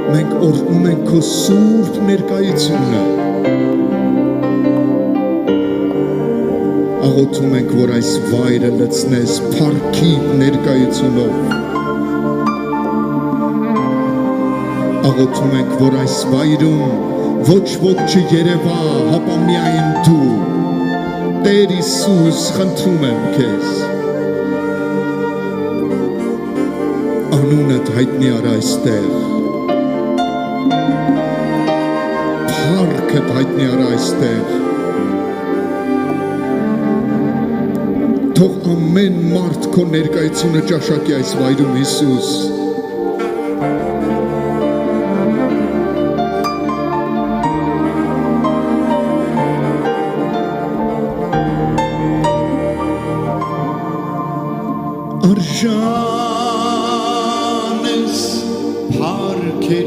Մենք օրհնում ենք քո սուրբ ներկայությունը։ Աղոթում ենք, որ այս վայրը լցնես փառքի ներկայությունով։ Աղոթում ենք, որ այս վայրում ոչ ոք չերևա, հապա միայն դու։ Տեր Հիսուս, խնդրում եմ քեզ, անունդ հայտնի արա այստեղ, փառքդ հայտնի արա այստեղ, թող ամեն մարդ քո ներկայությունը ճաշակի այս վայրում, Հիսուս։